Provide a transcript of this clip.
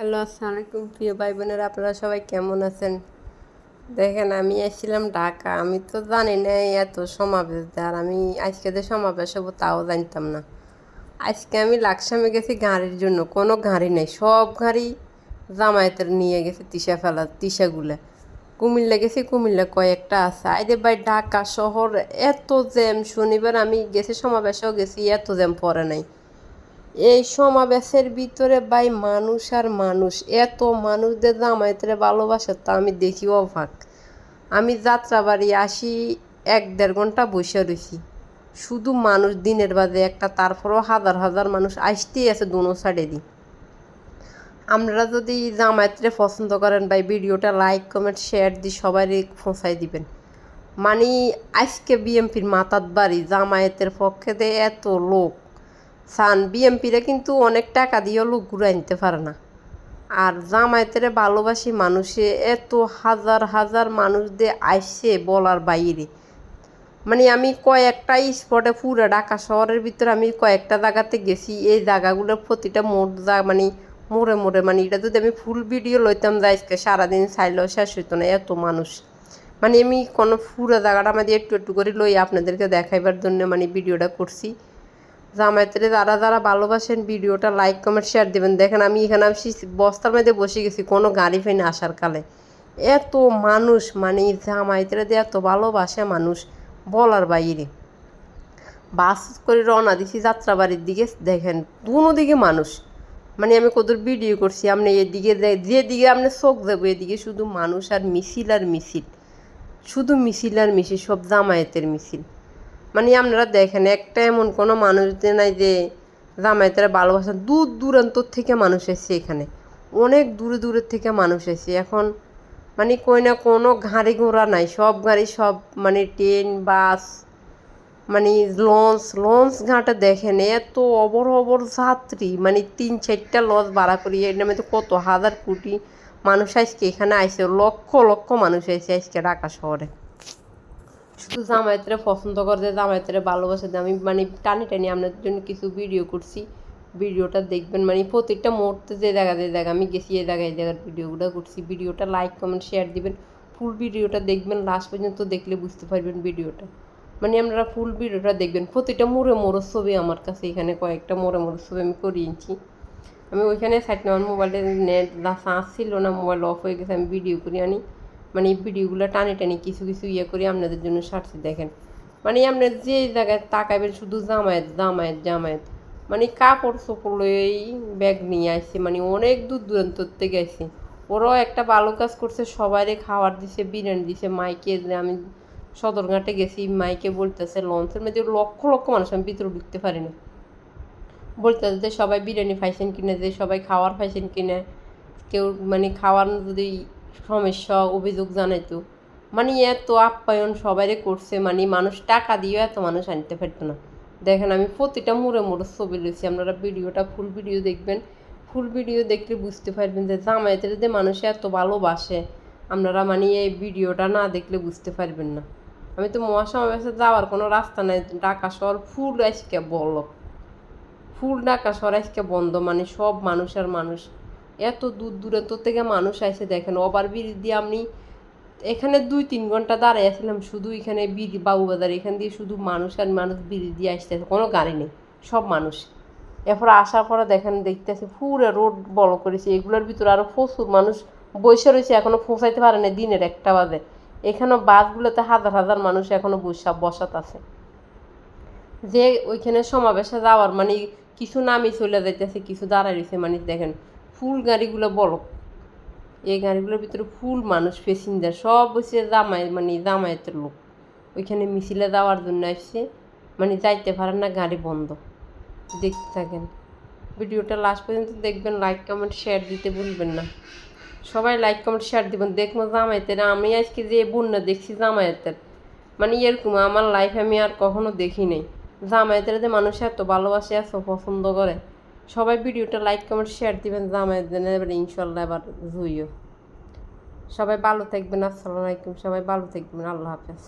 Hello, আসসালামু আলাইকুম প্রিয় ভাই বোনেরা, আপনারা সবাই কেমন আছেন? দেখেন, আমি আসছিলাম ঢাকা। আমি তো জানি না এত সমাবেশ, আর আমি আজকে যে সমাবেশ হবো তাও জানতাম না। আজকে আমি লাকসামে গেছি গাড়ির জন্য, কোনো গাড়ি নেই, সব গাড়ি জামায়াতের নিয়ে গেছে তিশাগুলা। কুমিল্লা গেছি, কুমিল্লা কয়েকটা আছে। আইরে ভাই, ঢাকা শহর এত জ্যাম। শনিবার আমি গেছি, সমাবেশেও গেছি, এত জ্যাম পড়ে নাই। এই সমাবেশের ভিতরে ভাই মানুষ আর মানুষ, এত মানুষদের জামায়াতের ভালোবাসে তা আমি দেখি অবাক। আমি যাত্রাবাড়ি আসি 1-1.5 ঘন্টা বসে রয়েছি, শুধু মানুষ দিনের বাজে একটা, তারপরেও হাজার হাজার মানুষ আসতেই আছে দোনো সাইডে দিই। আপনারা যদি জামায়াতরে পছন্দ করেন ভাই, ভিডিওটা লাইক কমেন্ট শেয়ার দিয়ে সবাই পৌঁছাই দিবেন। মানে আজকে বিএমপির মাথার বাড়ি, জামায়াতের পক্ষে দিয়ে এত লোক সান। বিএমপিরা কিন্তু অনেক টাকা দিয়েও লোক ঘুরে আনতে পারে না। আর জামায়াতের ভালোবাসি মানুষে এত হাজার হাজার মানুষ দিয়ে আইসে বলার বাইরে। মানে আমি কয়েকটা স্পটে, পুরো ঢাকা শহরের ভিতরে আমি কয়েকটা জায়গাতে গেছি। এই জায়গাগুলোর প্রতিটা মানে মোড়ে মোড়ে, মানে এটা যদি আমি ফুল ভিডিও লইতাম যাই আজকে সারাদিন চাইলেও শেষ হইতো না, এত মানুষ। মানে আমি কোনো পুরো জায়গাটা আমাদের একটু একটু করে লই আপনাদেরকে দেখাইবার জন্য মানে ভিডিওটা করছি। জামায়াতের যারা যারা ভালোবাসেন ভিডিওটা লাইক কমেন্ট শেয়ার দেবেন। দেখেন, আমি এখানে বস্তার মধ্যে বসে গেছি, কোনো গাড়ি ফেনে আসার কালে এত মানুষ। মানে জামায়াতের যে এত ভালোবাসে মানুষ বলার বাইরে। বাস করে রওনা দিছি যাত্রাবাড়ির দিকে, দেখেন দুনো দিকে মানুষ। মানে আমি কতদূর ভিডিও করছি, আপনি এদিকে যেদিকে আপনি চোখ যাবো এদিকে শুধু মানুষ আর মিছিল আর মিছিল, শুধু মিছিল আর মিছিল, সব জামায়াতের মিছিল। মানে আপনারা দেখেন, একটা এমন কোনো মানুষ যে নাই যে জামায়াতের ভালোবাসা। দূর দূরান্তর থেকে মানুষ এসছে এখানে, অনেক দূরে দূরের থেকে মানুষ এসছে। এখন মানে কই না কোনো গাড়ি ঘোড়া নাই, সব গাড়ি, সব মানে ট্রেন বাস, মানে লঞ্চ ঘাটে দেখেন এত অবর অবর যাত্রী। মানে 3-4টা লঞ্চ ভাড়া করি, এর নামে তো কত হাজার কোটি মানুষ আজকে এখানে আইসে, লক্ষ লক্ষ মানুষ আইসে আজকে ঢাকা শহরে। শুধু জামায়াতরে পছন্দ করতে, জামায়াতরে ভালোবাসে। আমি মানে টানি টানি আপনাদের জন্য কিছু ভিডিও করছি, ভিডিওটা দেখবেন। মানে প্রত্যেকটা মুহূর্তে যে জায়গা আমি গেছি, এই জায়গার ভিডিওগুলো করছি। ভিডিওটা লাইক কমেন্ট শেয়ার দিবেন, ফুল ভিডিওটা দেখবেন, লাস্ট পর্যন্ত দেখলে বুঝতে পারবেন ভিডিওটা। মানে আপনারা ফুল ভিডিওটা দেখবেন। প্রতিটা মোড়ে মোড়ের ছবি আমার কাছে, এখানে কয়েকটা মোড়ে মোড়ের ছবি আমি করিয়েছি। আমি ওইখানে সাইড আমার মোবাইলের নেট চার্জ ছিল না, মোবাইল অফ হয়ে গেছে, আমি ভিডিও করে আনি। মানে এই ভিডিওগুলো টানি টানি কিছু কিছু ইয়ে করে আপনাদের জন্য সারছি। দেখেন, মানে আপনার যে জায়গায় তাকাবেন শুধু জামায়াত জামায়াত জামায়াত। মানে কাপড় চোপড় লই ব্যাগ নিয়ে আসছে, মানে অনেক দূর দূরান্ত থেকে আসছে। ওরাও একটা ভালো কাজ করছে, সবাইরে খাবার দিছে, বিরিয়ানি দিছে। মাইকে আমি সদরঘাটে গেছি, মাইকে বলতেছে লঞ্চের মধ্যে লক্ষ লক্ষ মানুষ, আমি ভিতরে ঢুকতে পারি না। বলতেছে যে সবাই বিরিয়ানি পাইছেন কিনে, যে সবাই খাওয়ার পাইছেন কিনে, কেউ মানে খাওয়ার যদি সমস্যা অভিযোগ জানাইতো। মানে এত আপ্যায়ন সবাইরে করছে, মানে মানুষ টাকা দিয়েও এত মানুষ আনতে পারতো না। দেখেন, আমি প্রতিটা মোড়ে মোড়ে ছবি লইছি। আপনারা ভিডিওটা ফুল ভিডিও দেখবেন, ফুল ভিডিও দেখলে বুঝতে পারবেন যে জামায়াতের যে মানুষ এত ভালোবাসে। আপনারা মানে এই ভিডিওটা না দেখলে বুঝতে পারবেন না। আমি তো মহাসমাবেশে যাওয়ার কোনো রাস্তা নাই, ঢাকা শহর ফুল আজকে বলক, ফুল ঢাকা শহর আজকে বন্ধ। মানে সব মানুষ আর মানুষ, এত দূর দূরান্ত থেকে মানুষ আসে। দেখেন, ওভারব্রিজ দিয়ে আমি এখানে 2-3 ঘন্টা দাঁড়াই আসছিলাম, শুধু এখানে বাবুবাজার এখান দিয়ে শুধু মানুষ আর মানুষ, ব্রিজ দিয়ে আসতেছে, কোনো গাড়ি নেই, সব মানুষ। এরপর আসার পরে দেখতেছে পুরো রোড বড় করেছে, এগুলোর ভিতরে আরও প্রচুর মানুষ বসে রয়েছে, এখনও পৌঁছাইতে পারে না, দিনের 1টা বাজে। এখানেও বাসগুলোতে হাজার হাজার মানুষ এখনও বসাত আছে। যে ওইখানে সমাবেশে যাওয়ার মানে কিছু নামই চলে যাইতেছে, কিছু দাঁড়ায় রয়েছে। মানে দেখেন, ফুল গাড়িগুলো বড়, এই গাড়িগুলোর ভিতরে ফুল মানুষ, প্যাসেঞ্জার সব হচ্ছে মানে জামায়াতের লোক। ওইখানে মিছিলে যাওয়ার জন্য আসছে, মানে যাইতে পারেন না, গাড়ি বন্ধ। দেখতে থাকেন ভিডিওটা লাস্ট পর্যন্ত দেখবেন, লাইক কমেন্ট শেয়ার দিতে ভুলবেন না। সবাই লাইক কমেন্ট শেয়ার দিবেন। দেখবো জামায়াতের, আমি আজকে যে বন্যা দেখছি জামায়াতের, মানে এরকম আমার লাইফে আমি আর কখনো দেখি নাই। জামায়াতের যে মানুষ এত ভালোবাসে, এত পছন্দ করে। সবাই ভিডিওটা লাইক কমেন্ট শেয়ার দিবেন। জামায়াতের এবার ইনশাল্লাহ এবার জুইও। সবাই ভালো থাকবেন, আসসালামু আলাইকুম, সবাই ভালো থাকবেন, আল্লাহ হাফেজ।